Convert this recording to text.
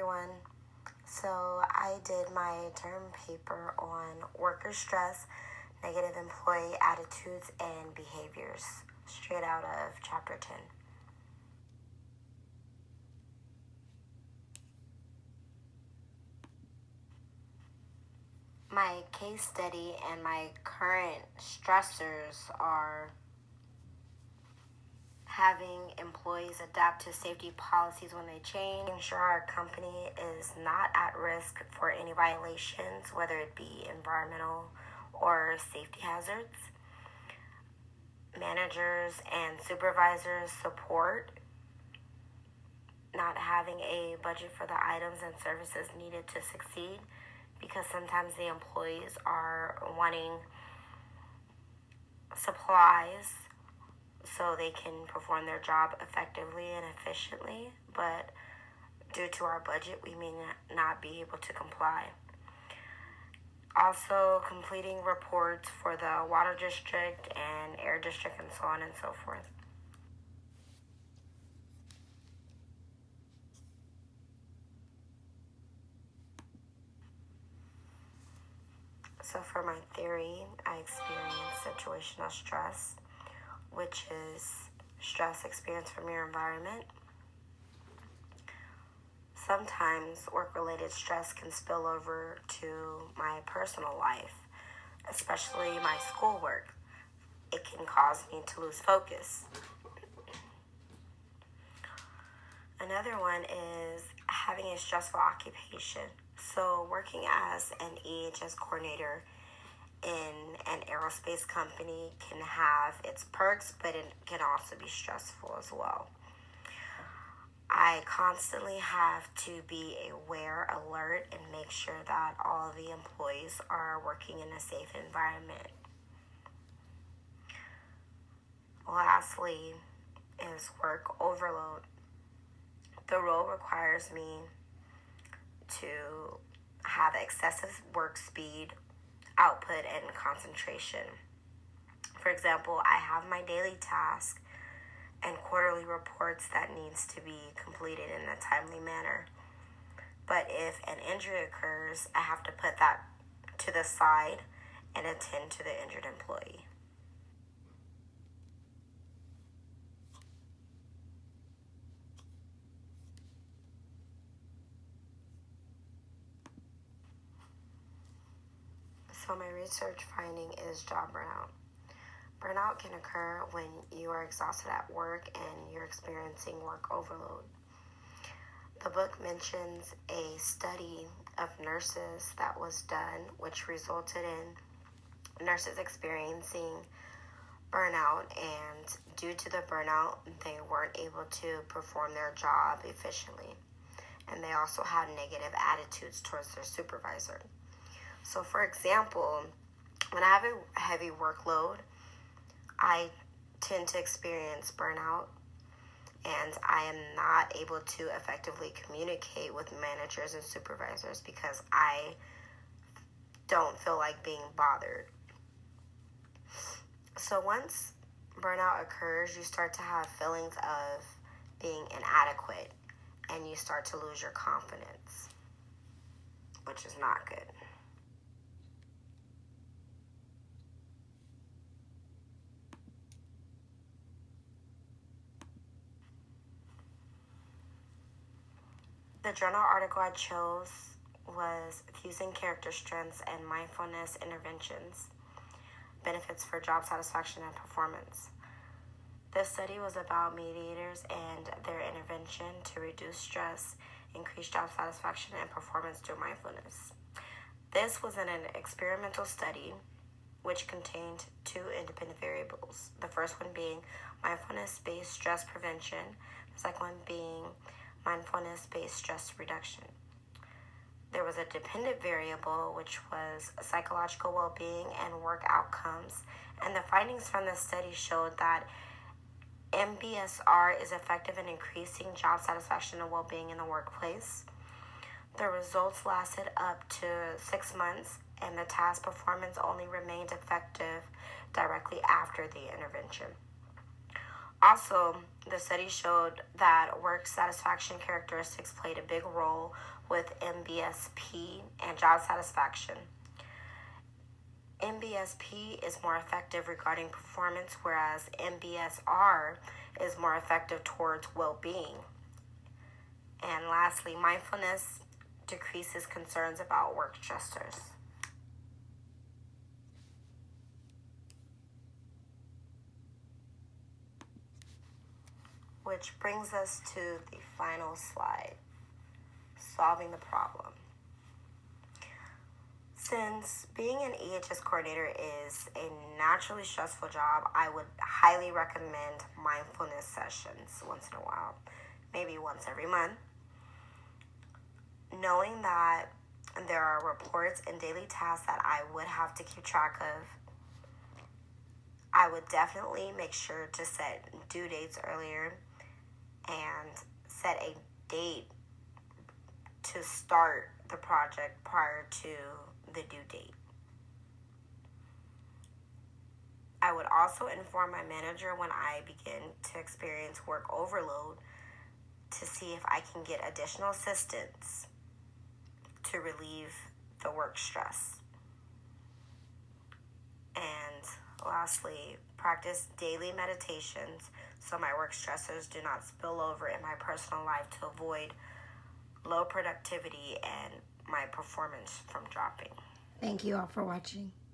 everyone. So I did my term paper on worker stress, negative employee attitudes, and behaviors, straight out of chapter 10. My case study and my current stressors are having employees adapt to safety policies when they change, making sure our company is not at risk for any violations, whether it be environmental or safety hazards. Managers and supervisors support not having a budget for the items and services needed to succeed, because sometimes the employees are wanting supplies so they can perform their job effectively and efficiently, but due to our budget, we may not be able to comply. Also, completing reports for the water district and air district and so on and so forth. So for my theory, I experience situational stress, which is stress experienced from your environment. Sometimes work-related stress can spill over to my personal life, especially my schoolwork. It can cause me to lose focus. Another one is having a stressful occupation. So working as an EHS coordinator in an aerospace company can have its perks, but it can also be stressful as well. I constantly have to be aware, alert, and make sure that all the employees are working in a safe environment. Lastly is work overload. The role requires me to have excessive work speed, output, and concentration. For example, I have my daily task and quarterly reports that needs to be completed in a timely manner. But if an injury occurs, I have to put that to the side and attend to the injured employee. So my research finding is job burnout. Burnout can occur when you are exhausted at work and you're experiencing work overload. The book mentions a study of nurses that was done, which resulted in nurses experiencing burnout, and due to the burnout, they weren't able to perform their job efficiently. And they also had negative attitudes towards their supervisor. So for example, when I have a heavy workload, I tend to experience burnout, and I am not able to effectively communicate with managers and supervisors because I don't feel like being bothered. So once burnout occurs, you start to have feelings of being inadequate, and you start to lose your confidence, which is not good. The journal article I chose was Fusing Character Strengths and Mindfulness Interventions, Benefits for Job Satisfaction and Performance. This study was about mediators and their intervention to reduce stress, increase job satisfaction, and performance through mindfulness. This was an experimental study which contained two independent variables. The first one being mindfulness-based stress prevention, the second one being mindfulness-based stress reduction. There was a dependent variable, which was psychological well-being and work outcomes, and the findings from the study showed that MBSR is effective in increasing job satisfaction and well-being in the workplace. The results lasted up to 6 months, and the task performance only remained effective directly after the intervention. Also, the study showed that work satisfaction characteristics played a big role with MBSP and job satisfaction. MBSP is more effective regarding performance, whereas MBSR is more effective towards well-being. And lastly, mindfulness decreases concerns about work stressors. Which brings us to the final slide, solving the problem. Since being an EHS coordinator is a naturally stressful job, I would highly recommend mindfulness sessions once in a while, maybe once every month. Knowing that there are reports and daily tasks that I would have to keep track of, I would definitely make sure to set due dates earlier and set a date to start the project prior to the due date. I would also inform my manager when I begin to experience work overload to see if I can get additional assistance to relieve the work stress. And lastly, practice daily meditations so my work stressors do not spill over in my personal life to avoid low productivity and my performance from dropping. Thank you all for watching.